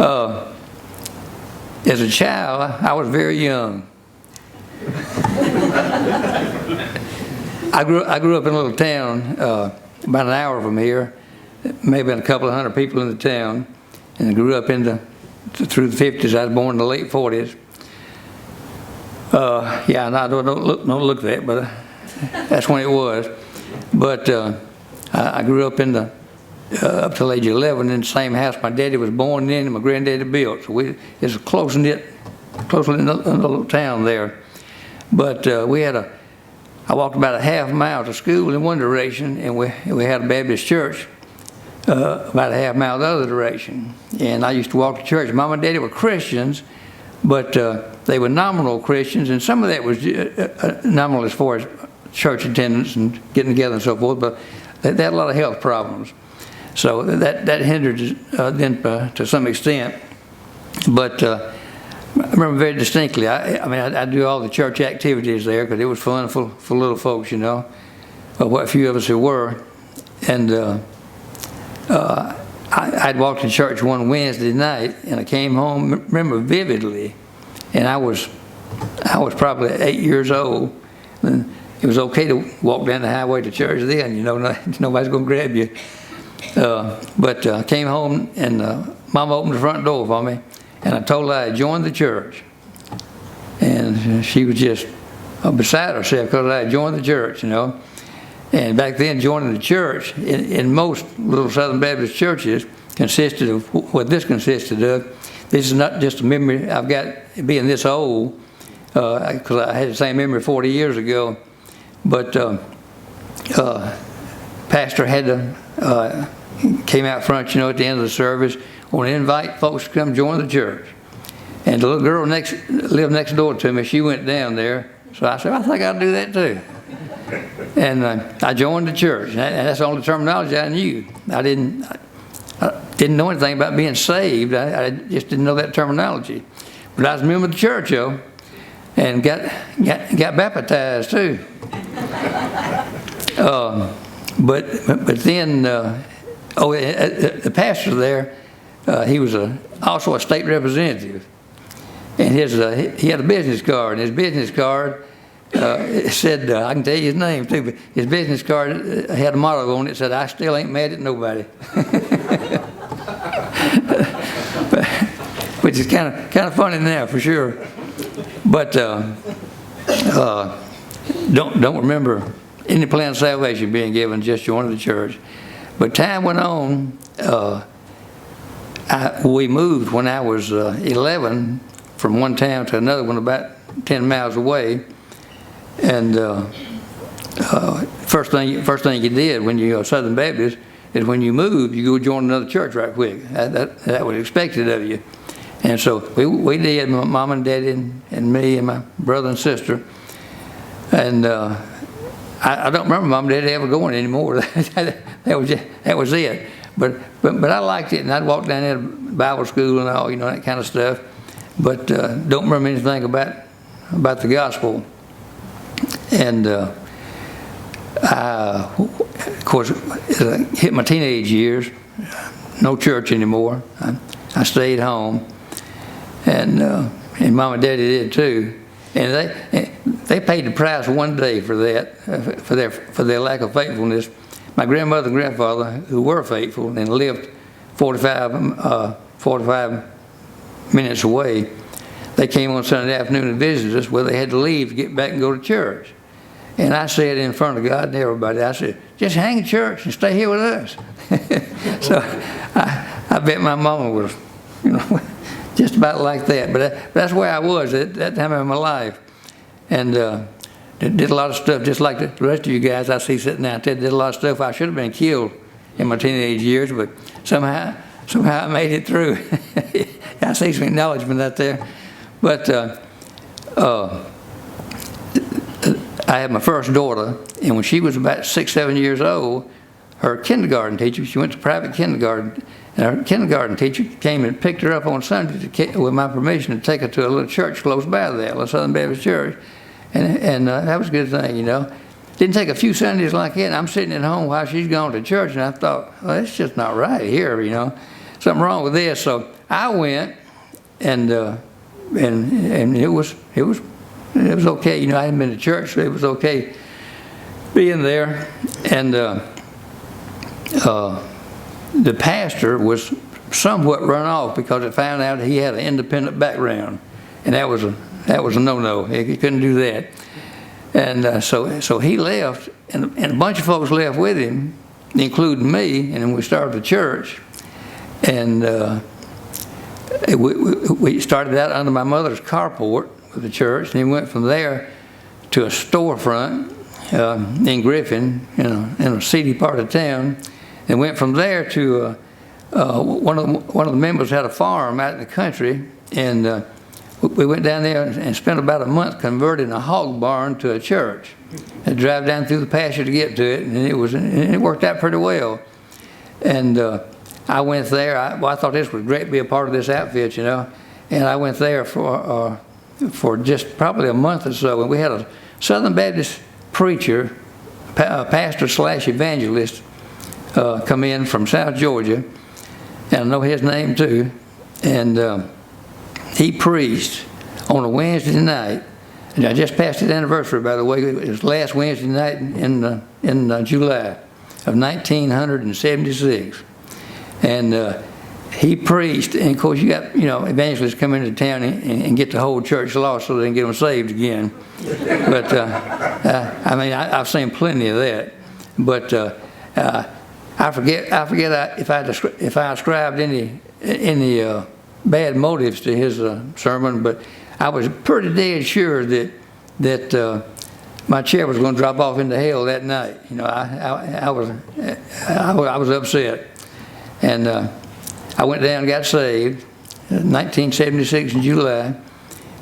As a child, I was very young. I grew up in a little town about an hour from here, maybe a couple of hundred people in the town, and I grew up through the 50s. I was born in the late 40s. Yeah, and I don't look that, but that's when it was. But I grew up up till age 11 in the same house my daddy was born in and my granddaddy built. So it's a close-knit little town there. But I walked about a half mile to school in one direction, and we had a Baptist church about a half mile the other direction. And I used to walk to church. Mom and Daddy were Christians, but they were nominal Christians, and some of that was nominal as far as church attendance and getting together and so forth, but they had a lot of health problems. So that hindered them to some extent. But I remember very distinctly, I do all the church activities there because it was fun for little folks, you know, what few of us there were. And I'd walked to church one Wednesday night, and I came home, remember vividly, and I was probably 8 years old. And it was okay to walk down the highway to church then, you know, nobody's going to grab you. But I came home, and Mama opened the front door for me, and I told her I had joined the church. And she was just beside herself because I had joined the church, you know. And back then, joining the church, in most little Southern Baptist churches, consisted of what this consisted of. This is not just a memory I've got being this old, because I had the same memory 40 years ago. But pastor had to came out front, you know, at the end of the service, want to invite folks to come join the church. And the little girl lived next door to me. She went down there, so I said, I think I'll do that too. And I joined the church, and that's the only terminology I knew. I didn't know anything about being saved. I just didn't know that terminology. But I was a member of the church, though, and got baptized too. But then, the pastor there, he was also a state representative, and he had a business card, and his business card it said, I can tell you his name too, but his business card had a motto on it that said, "I still ain't mad at nobody." Which is kind of funny now for sure. But don't remember any plan of salvation being given, just joining the church. But time went on. We moved when I was 11 from one town to another one about 10 miles away. And first thing you did when you're a Southern Baptist is when you move, you go join another church right quick. That was expected of you. And so we did, my mom and daddy and me and my brother and sister. And I don't remember mom and daddy ever going anymore. that was it. But I liked it, and I'd walk down there to Bible school and all, you know, that kind of stuff. But don't remember anything about the gospel. And I, of course, as I hit my teenage years, no church anymore. I stayed home, and mom and daddy did too. And they paid the price one day for that, for their lack of faithfulness. My grandmother and grandfather, who were faithful and lived 45 minutes away, they came on Sunday afternoon and visited us. Well, they had to leave to get back and go to church. And I said in front of God and everybody, I said, just hang in church and stay here with us. So I bet my mama was, you know, just about like that. But that's where I was at that time in my life. And did a lot of stuff, just like the rest of you guys I see sitting out there, did a lot of stuff. I should have been killed in my teenage years, but somehow I made it through. I see some acknowledgement out there. But I had my first daughter, and when she was about 6, 7 years old, her kindergarten teacher, she went to private kindergarten, and her kindergarten teacher came and picked her up on Sunday with my permission to take her to a little church close by there, a little Southern Baptist church. And that was a good thing, you know. Didn't take a few Sundays like that, and I'm sitting at home while she's gone to church, and I thought, well, it's just not right here, you know. Something wrong with this. So I went, and it was okay. You know, I hadn't been to church, so it was okay being there. And the pastor was somewhat run off because it found out he had an independent background, and that was a no-no. He couldn't do that. And so he left, and a bunch of folks left with him, including me, and then we started the church. And we started out under my mother's carport with the church, and then went from there to a storefront in Griffin, in a seedy part of town, and went from there to one of the members had a farm out in the country, and we went down there and spent about a month converting a hog barn to a church. And drive down through the pasture to get to it, and it worked out pretty well. And I went there. I thought this was great to be a part of this outfit, you know. And I went there for just probably a month or so, and we had a Southern Baptist preacher, pastor / evangelist, come in from South Georgia, and I know his name too. And he preached on a Wednesday night. And I just passed his anniversary, by the way. It was last Wednesday night in July of 1976. And he preached, and of course you got, evangelists come into town and get the whole church lost so they can get them saved again. But I mean, I've seen plenty of that. But I forget if I ascribed any bad motives to his sermon, but I was pretty dead sure that my chair was going to drop off into hell that night. You know, I was upset, and I went down and got saved, 1976 in July,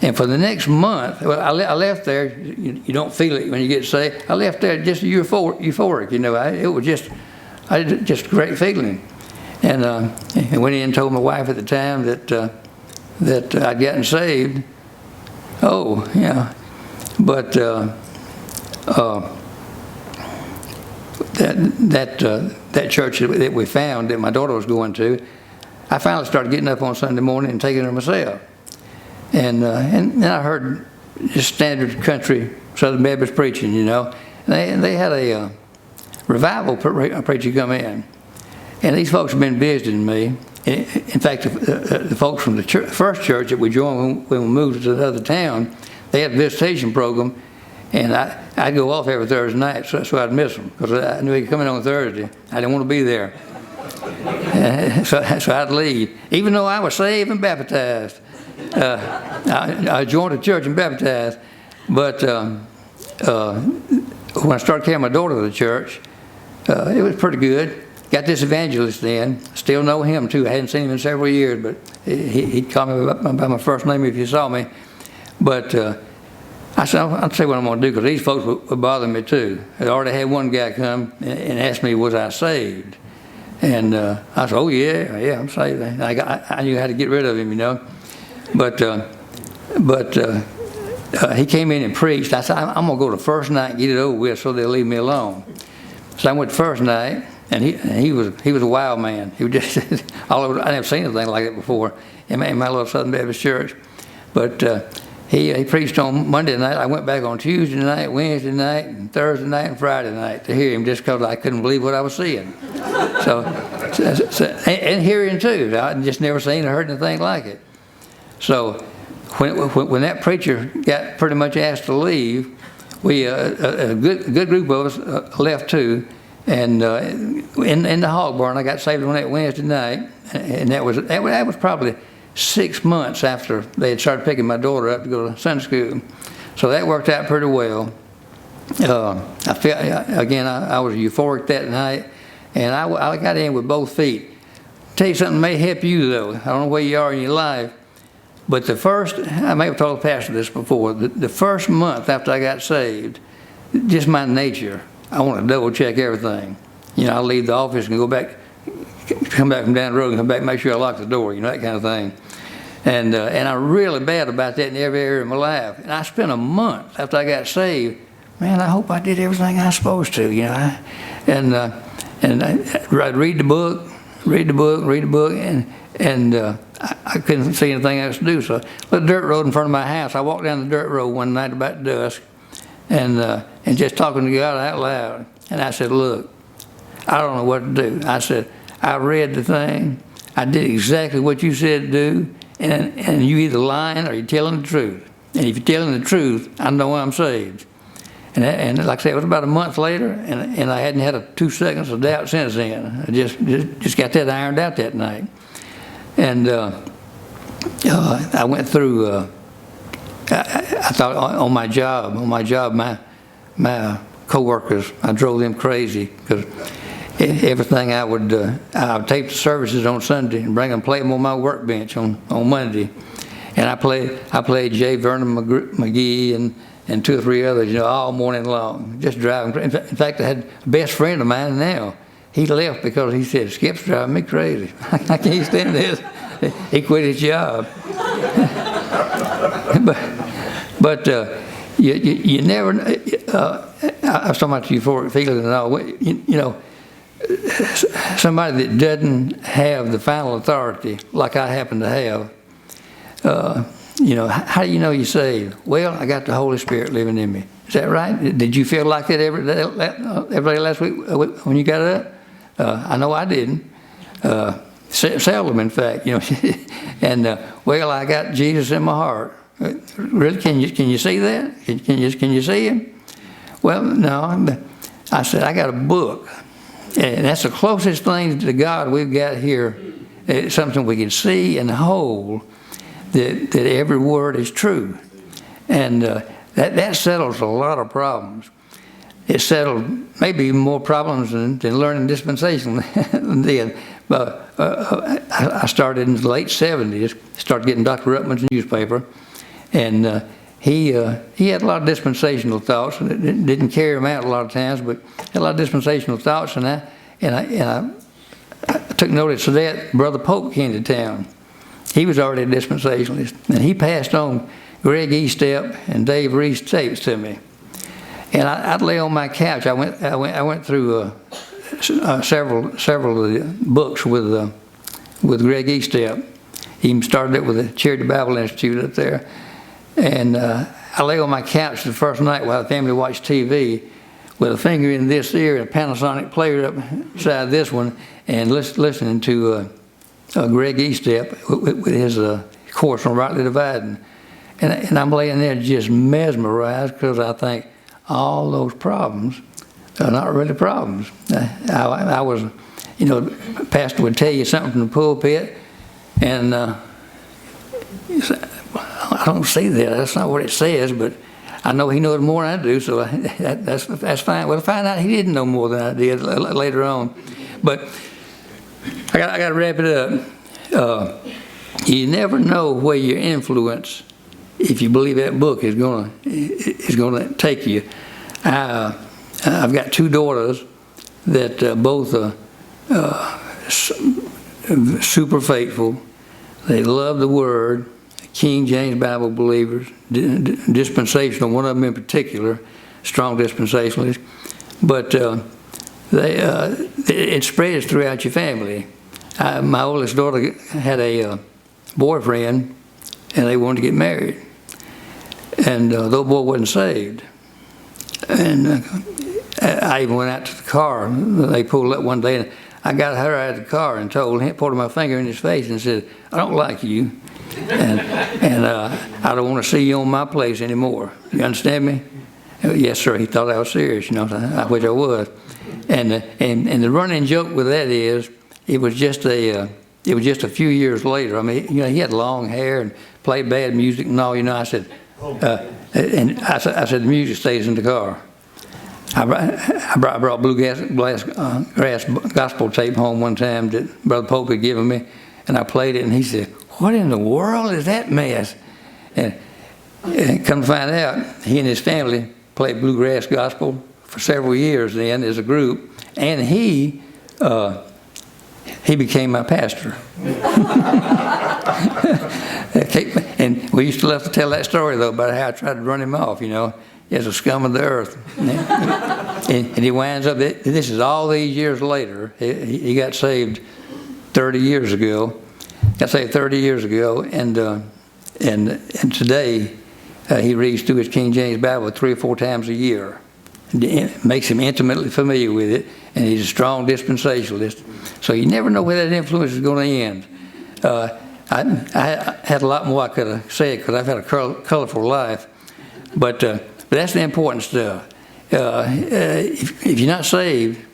and for the next month, well, I left there. You don't feel it when you get saved. I left there just euphoric. You know, it was just a great feeling, and went in and told my wife at the time that I'd gotten saved. Oh, yeah, but that church that we found that my daughter was going to, I finally started getting up on Sunday morning and taking her myself, and then I heard just standard country Southern Baptist preaching, you know. They had a revival preacher come in, and these folks have been visiting me. In fact, the folks from the first church that we joined when we moved to the other town, they had a visitation program, and I'd go off every Thursday night, so I'd miss them, because I knew he'd come in on Thursday. I didn't want to be there. So I'd leave. Even though I was saved and baptized, I joined the church and baptized, but when I started carrying my daughter to the church, it was pretty good. Got this evangelist in. Still know him too. I hadn't seen him in several years, but he'd call me by my first name if he saw me. But I said, I'll tell you what I'm going to do, because these folks would bother me too. I already had one guy come and ask me, was I saved? And I said, oh yeah, I'm saved. I knew how to get rid of him, you know. But he came in and preached. I said, I'm going to go the first night and get it over with so they'll leave me alone. So I went the first night. And he was a wild man. He was just all over. I never seen anything like it before in my little Southern Baptist church. But he preached on Monday night. I went back on Tuesday night, Wednesday night, and Thursday night, and Friday night to hear him, just because I couldn't believe what I was seeing. And hearing too. I just never seen or heard anything like it. So when that preacher got pretty much asked to leave, we a good group of us left too. And in the hog barn, I got saved on that Wednesday night, and that was probably 6 months after they had started picking my daughter up to go to Sunday school. So that worked out pretty well. I was euphoric that night, and I got in with both feet. Tell you something may help you though. I don't know where you are in your life, but I may have told the pastor this before. The first month after I got saved, just my nature, I want to double check everything. You know, I'll leave the office and come back from down the road and come back and make sure I lock the door, you know, that kind of thing. And I'm really bad about that in every area of my life. And I spent a month after I got saved, man, I hope I did everything I was supposed to, you know. And I'd read the book, read the book, and I couldn't see anything else to do. So, a dirt road in front of my house. I walked down the dirt road one night about dusk, and just talking to God out loud. And I said, "Look, I don't know what to do." I said, "I read the thing. I did exactly what you said to do, and you either lying or you're telling the truth. And if you're telling the truth, I know I'm saved." And like I said, it was about a month later, and I hadn't had 2 seconds of doubt since then. I just got that ironed out that night. And I went through. I thought on my job, my coworkers, I drove them crazy because everything I would tape the services on Sunday and bring them, play them on my workbench on Monday, and I played J. Vernon McGee and 2 or 3 others, all morning long, just driving. In fact, I had a best friend of mine now. He left because he said, "Skip's driving me crazy. I can't stand this." He quit his job. but you never. I was talking about euphoric feeling and all. Somebody that doesn't have the final authority, like I happen to have. How do you know you're saved? Well, I got the Holy Spirit living in me. Is that right? Did you feel like that every day last week when you got up? I know I didn't. Seldom, in fact. And well, I got Jesus in my heart. Really? Can you see that? Can you see Him? Well, no. I said I got a book, and that's the closest thing to God we've got here. It's something we can see and hold. That every word is true, and that settles a lot of problems. It settled maybe even more problems than learning dispensation then. But I started in the late 70s, started getting Dr. Ruttman's newspaper, and he had a lot of dispensational thoughts, and it didn't carry him out a lot of times, but had a lot of dispensational thoughts, and I took notice of that. Brother Pope came to town. He was already a dispensationalist, and he passed on Greg Estep and Dave Reese tapes to me. And I'd lay on my couch. I went through several of the books with Greg Estep. He started it with the Charity Bible Institute up there, and I lay on my couch the first night while the family watched TV, with a finger in this ear and a Panasonic player up beside this one, and listening to Greg Estep with his course on rightly dividing. And I'm laying there just mesmerized because I think all those problems are not really problems. I was, pastor would tell you something from the pulpit, and I don't see that. That's not what it says, but I know he knows more than I do, so that's fine. Well, I find out he didn't know more than I did later on. But I got to wrap it up. You never know where your influence, if you believe that book, is going to take you. I've got 2 daughters that both are super faithful. They love the Word. King James Bible believers, dispensational. One of them in particular, strong dispensationalist. But it spreads throughout your family. My oldest daughter had a boyfriend, and they wanted to get married. And the little boy wasn't saved. And I even went out to the car. They pulled up one day, and I got her out of the car and pointed my finger in his face and said, "I don't like you, and I don't want to see you on my place anymore. You understand me?" Yes, sir. He thought I was serious, which I was. And the running joke with that is, it was just a few years later. I mean, he had long hair and played bad music and all. I said, I said, the music stays in the car. I brought bluegrass gospel tape home one time that Brother Pope had given me, and I played it, and he said, "What in the world is that mess?" And come to find out, he and his family played bluegrass gospel for several years then as a group, and he became my pastor. And we used to love to tell that story, though, about how I tried to run him off, as a scum of the earth. And he winds up, this is all these years later, he got saved 30 years ago. I say 30 years ago, and today he reads through his King James Bible 3 or 4 times a year. It makes him intimately familiar with it, and he's a strong dispensationalist. So you never know where that influence is going to end. I had a lot more I could have said because I've had a colorful life, but that's the important stuff. If you're not saved,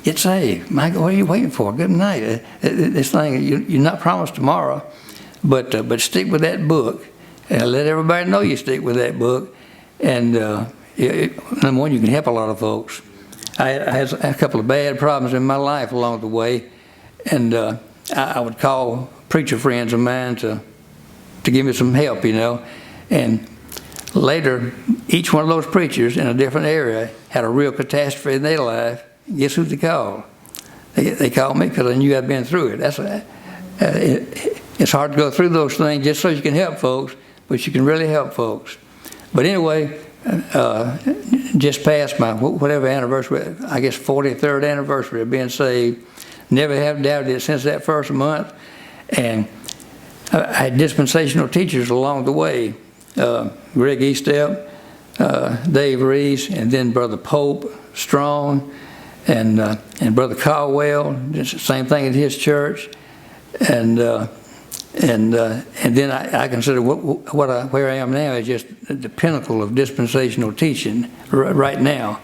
get saved. Michael, what are you waiting for? Good night. This thing, you're not promised tomorrow, but stick with that book. Let everybody know you stick with that book. And number one, you can help a lot of folks. I had a couple of bad problems in my life along the way, and I would call preacher friends of mine to give me some help, And later, each one of those preachers in a different area had a real catastrophe in their life. Guess who they called? They called me because I knew I'd been through it. It's hard to go through those things just so you can help folks, but you can really help folks. But anyway, just past my whatever anniversary, I guess 43rd anniversary of being saved. Never have doubted it since that first month. And I had dispensational teachers along the way. Greg Eastep, Dave Reese, and then Brother Pope Strong, and Brother Caldwell. Same thing at his church, and then I consider where I am now is just the pinnacle of dispensational teaching right now.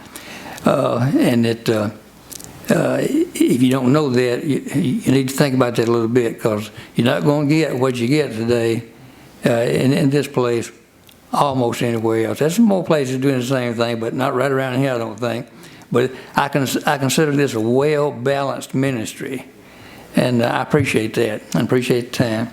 And if you don't know that, you need to think about that a little bit, because you're not going to get what you get today in this place almost anywhere else. There's some more places doing the same thing, but not right around here, I don't think. But I consider this a well-balanced ministry, and I appreciate that. I appreciate the time.